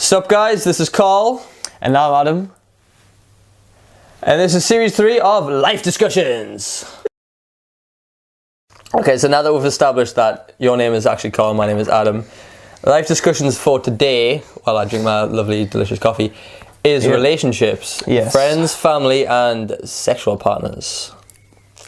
Sup guys, this is Carl. And I'm Adam. And this is series 3 of Life Discussions. Okay, so now that we've established that your name is actually Carl, my name is Adam, Life Discussions for today, while I drink my lovely delicious coffee, is relationships. Yes. Friends, family and sexual partners.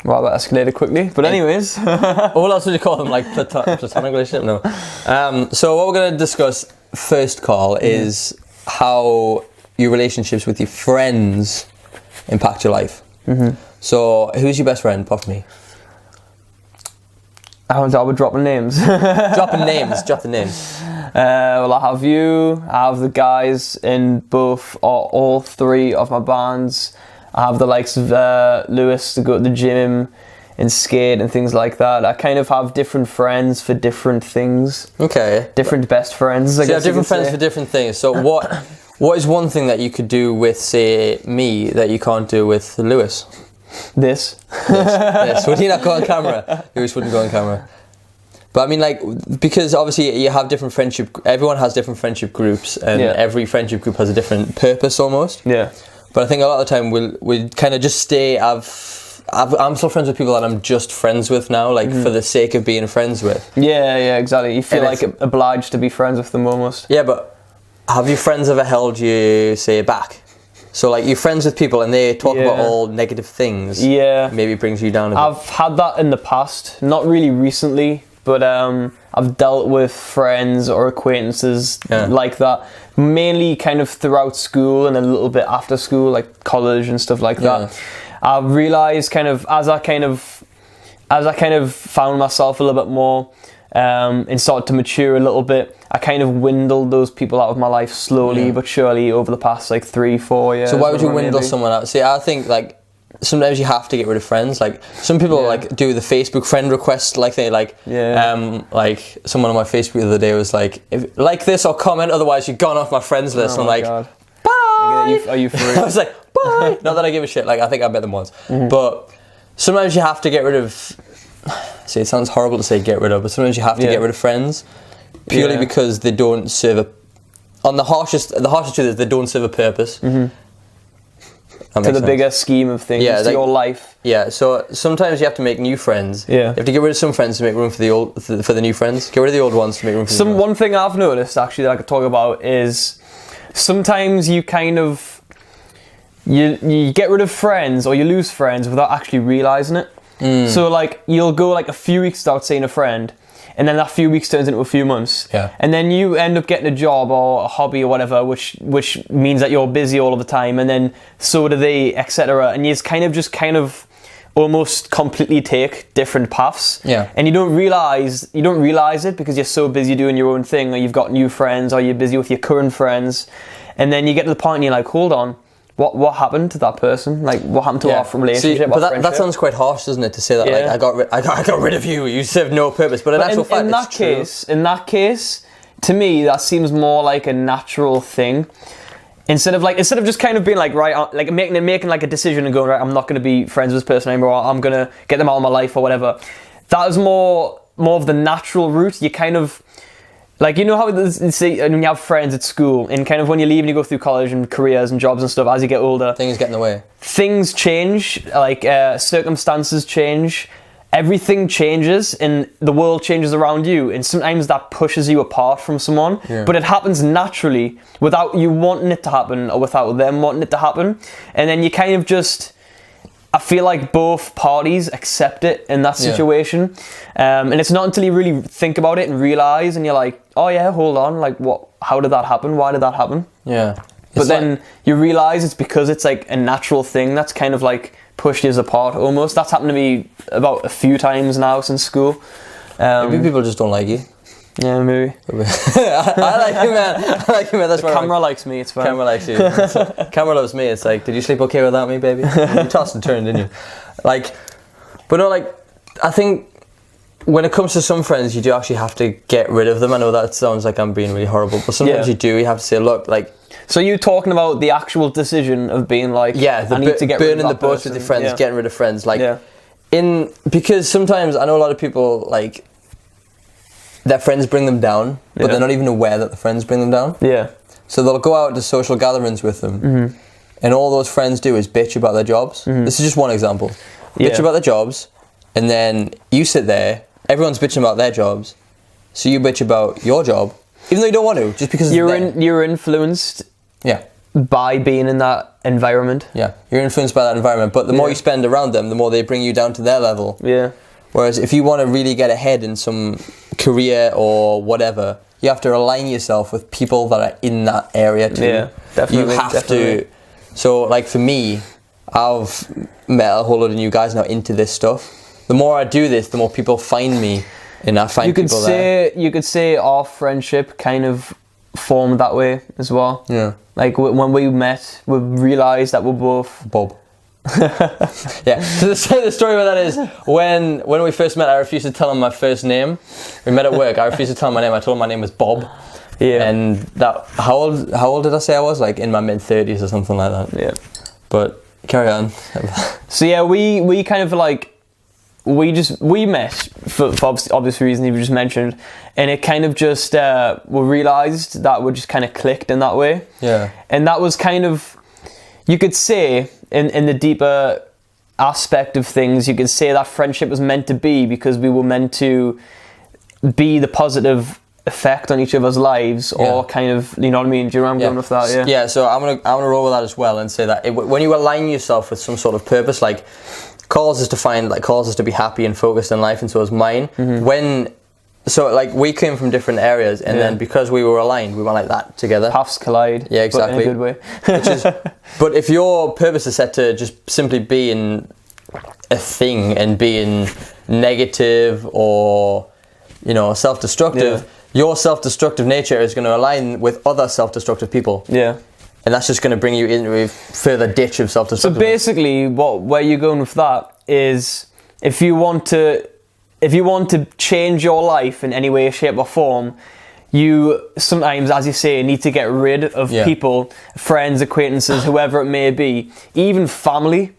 Well, that escalated quickly, but anyways. What else would you call them, like platonic relationship? No. So what we're going to discuss first, Carl, is how your relationships with your friends impact your life. So who's your best friend? Pop me. Are we dropping names? Drop the names. Well, I have you. I have the guys in both or all three of my bands. I have the likes of Lewis to go to the gym and skate and things like that. I kind of have different friends for different things. Okay. Different best friends, I guess. So you have different friends for different things. So what is one thing that you could do with, say, me that you can't do with Lewis? This. Would he not go on camera? Lewis wouldn't go on camera. But I mean, like, because obviously you have different everyone has different friendship groups, and every friendship group has a different purpose almost. Yeah. But I think a lot of the time we'll kind of just stay. I'm still friends with people that I'm just friends with now, like for the sake of being friends with. Yeah, exactly. You feel like obliged to be friends with them almost. Yeah, but have your friends ever held you, say, back? So like you're friends with people and they talk about all negative things. Yeah. Maybe it brings you down a bit. I've had that in the past, not really recently, but I've dealt with friends or acquaintances like that, mainly kind of throughout school and a little bit after school, like college and stuff like that. I realised kind of as I kind of found myself a little bit more and started to mature a little bit, I kind of dwindled those people out of my life slowly but surely over the past like 3-4 years. So why would you dwindle someone out? See, I think like sometimes you have to get rid of friends. Like some people like do the Facebook friend request, like they like someone on my Facebook the other day was like, if, like this or comment, otherwise you're gone off my friends list. Oh I'm like, God. Bye. Are you for real? I was like, bye. Not that I give a shit. Like I think I met them once, but sometimes you have to get rid of. See, it sounds horrible to say get rid of, but sometimes you have to get rid of friends purely because they don't serve the harshest truth is they don't serve a purpose. To the bigger scheme of things, to your life. Yeah, so sometimes you have to make new friends. Yeah. You have to get rid of some friends to make room for the new friends. Get rid of the old ones to make room for the new ones. One thing I've noticed actually that I could talk about is sometimes you kind of you get rid of friends or you lose friends without actually realising it. So like you'll go like a few weeks without seeing a friend, and then that few weeks turns into a few months. Yeah. And then you end up getting a job or a hobby or whatever, which means that you're busy all of the time, and then so do they, etc. And you just kind of almost completely take different paths. Yeah. And you don't realize it because you're so busy doing your own thing, or you've got new friends, or you're busy with your current friends, and then you get to the point and you're like, hold on. What happened to that person? Like, what happened to our relationship? See, but that sounds quite harsh, doesn't it? To say that, like, I got rid of you. You serve no purpose. But in actual fact, in that case, to me, that seems more like a natural thing. Instead of just kind of being like, right, like making like a decision and going, right, I'm not going to be friends with this person anymore. Or I'm going to get them out of my life or whatever. That is more of the natural route. You kind of. Like, you know how when you have friends at school, and kind of when you leave and you go through college and careers and jobs and stuff, as you get older... Things get in the way. Things change, like circumstances change, everything changes, and the world changes around you, and sometimes that pushes you apart from someone, but it happens naturally, without you wanting it to happen, or without them wanting it to happen, and then you kind of just... I feel like both parties accept it in that situation, and it's not until you really think about it and realise, and you're like, oh yeah, hold on, like what? How did that happen? Why did that happen? Yeah. But then you realise it's because it's like a natural thing that's kind of like pushed you apart almost. That's happened to me about a few times now since school. Maybe people just don't like you. Yeah, maybe. I like you, man. That's the camera likes me. It's fine. Camera likes you. Camera loves me. It's like, did you sleep okay without me, baby? You tossed and turned, didn't you? Like, but no, like, I think when it comes to some friends, you do actually have to get rid of them. I know that sounds like I'm being really horrible, but sometimes you do. You have to say, look, like. So you're talking about the actual decision of being like, I need to get rid of burning the boats with your friends, getting rid of friends, like, because sometimes I know a lot of people like. their friends bring them down, but they're not even aware that the friends bring them down. Yeah. So they'll go out to social gatherings with them, and all those friends do is bitch about their jobs. This is just one example. Bitch about their jobs, and then you sit there, everyone's bitching about their jobs, so you bitch about your job, even though you don't want to, just because you're influenced by being in that environment. Yeah, you're influenced by that environment, but the more you spend around them, the more they bring you down to their level. Yeah. Whereas if you want to really get ahead in some career or whatever, you have to align yourself with people that are in that area too. Yeah, definitely. You have to. So, like for me, I've met a whole lot of new guys now into this stuff. The more I do this, the more people find me, and I find people there. You could say our friendship kind of formed that way as well. Yeah. Like when we met, we realised that we're both... Bob. Yeah. So the story about that is when we first met, I refused to tell him my first name. We met at work. I refused to tell him my name. I told him my name was Bob. Yeah. And that how old did I say I was? Like in my mid-30s or something like that. Yeah. But carry on. So yeah, we kind of like we met for obvious reasons you just mentioned, and it kind of just we realised that we just kind of clicked in that way. Yeah. And that was kind of, you could say, in the deeper aspect of things, you could say that friendship was meant to be because we were meant to be the positive effect on each other's lives, or kind of, you know what I mean? Do you know where I'm going with that? Yeah. Yeah. So I'm gonna roll with that as well and say that when you align yourself with some sort of purpose, like Carl's is to be happy and focused in life, and so is mine. So like we came from different areas, and then because we were aligned, we went like that together. Paths collide. Yeah, exactly. But in a good way. But if your purpose is set to just simply being a thing and being negative or, you know, self-destructive, your self-destructive nature is going to align with other self-destructive people. Yeah. And that's just going to bring you into a further ditch of self-destructiveness. So basically, where you're going with that is, if you want to change your life in any way, shape or form, you sometimes, as you say, need to get rid of people, friends, acquaintances, whoever it may be, even family.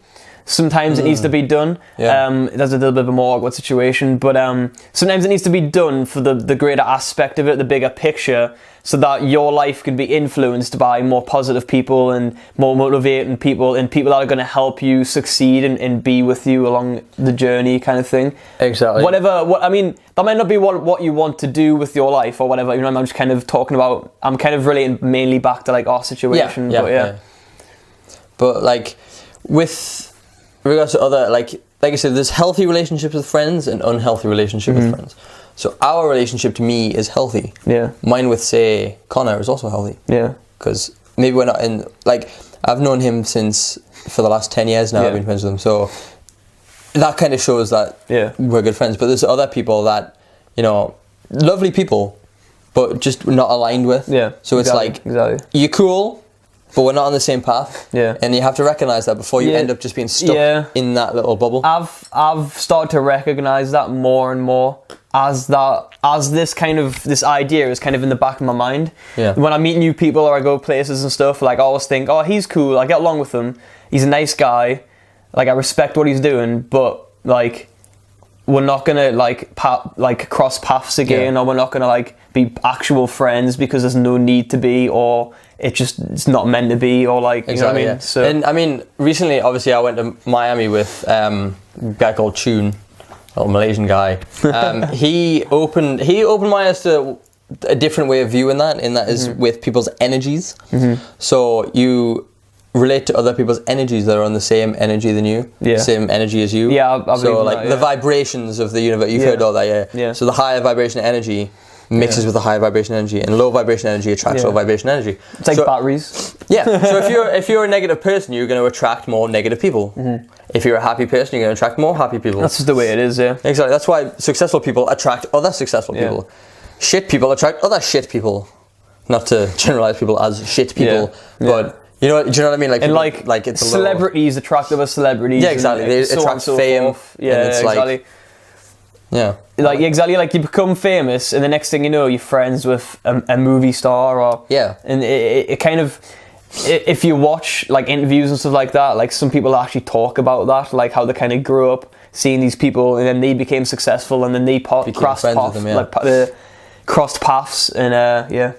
Sometimes it needs to be done. There's a little bit of a more awkward situation, but sometimes it needs to be done for the greater aspect of it, the bigger picture, so that your life can be influenced by more positive people and more motivating people, and people that are going to help you succeed and be with you along the journey, kind of thing. Exactly. I mean, that might not be what you want to do with your life or whatever. You know, I'm just kind of talking about. I'm kind of relating mainly back to like our situation. But like with regards to other, like I said, there's healthy relationships with friends and unhealthy relationships with friends. So our relationship to me is healthy. Yeah. Mine with, say, Connor is also healthy. Yeah. Because maybe we're not in, like, I've known him for the last 10 years now. I've been friends with him. So that kind of shows that we're good friends. But there's other people that, you know, lovely people, but just not aligned with. Yeah. So it's you're cool, but we're not on the same path. Yeah. And you have to recognise that before you end up just being stuck in that little bubble. I've started to recognise that more and more as this idea is kind of in the back of my mind. Yeah. When I meet new people or I go places and stuff, like I always think, oh, he's cool, I get along with him, he's a nice guy, like I respect what he's doing, but like we're not gonna cross paths again, or we're not gonna like be actual friends because there's no need to be, or it's not meant to be, or like you know what I mean? Yeah. So, and I mean, recently, obviously, I went to Miami with a guy called Chun, a little Malaysian guy. He opened my eyes to a different way of viewing that, and that is with people's energies. So you relate to other people's energies that are on the same energy than you, same energy as you. Yeah, I so like the vibrations of the universe. You've heard all that, yeah. So the higher vibration energy mixes with the higher vibration energy, and low vibration energy attracts low vibration energy. It's like batteries. Yeah. So if you're a negative person, you're going to attract more negative people. If you're a happy person, you're going to attract more happy people. That's just the way it is, yeah. Exactly. That's why successful people attract other successful people. Shit people attract other shit people. Not to generalize people as shit people, but do you know what I mean? Like, and people, like it's celebrities attract other celebrities. Yeah, exactly. They attract fame. Yeah, exactly. Like exactly, like you become famous, and the next thing you know, you're friends with a movie star, or and it kind of, if you watch like interviews and stuff like that, like some people actually talk about that, like how they kind of grew up seeing these people, and then they became successful, and then they crossed paths. crossed paths and yeah. Yeah.